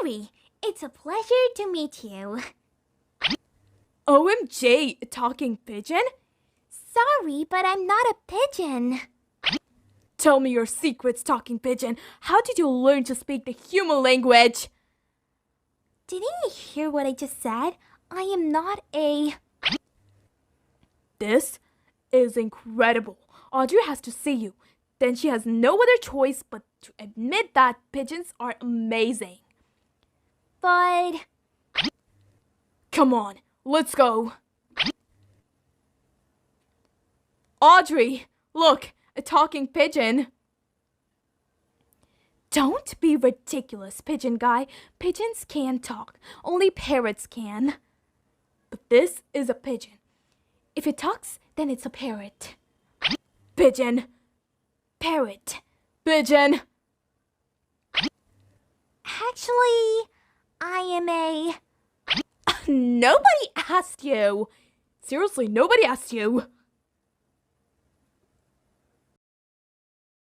Sorry, it's a pleasure to meet you. OMG, talking pigeon? Sorry, but I'm not a pigeon. Tell me your secrets, talking pigeon. How did you learn to speak the human language? Didn't you hear what I just said? I am not a... This is incredible. Audrey has to see you. Then she has no other choice but to admit that pigeons are amazing. But... Come on, let's go. Audrey, look, a talking pigeon. Don't be ridiculous, pigeon guy. Pigeons can't talk. Only parrots can. But this is a pigeon. If it talks, then it's a parrot. Pigeon. Parrot. Pigeon. Actually, I am a... Nobody asked you. Seriously, nobody asked you.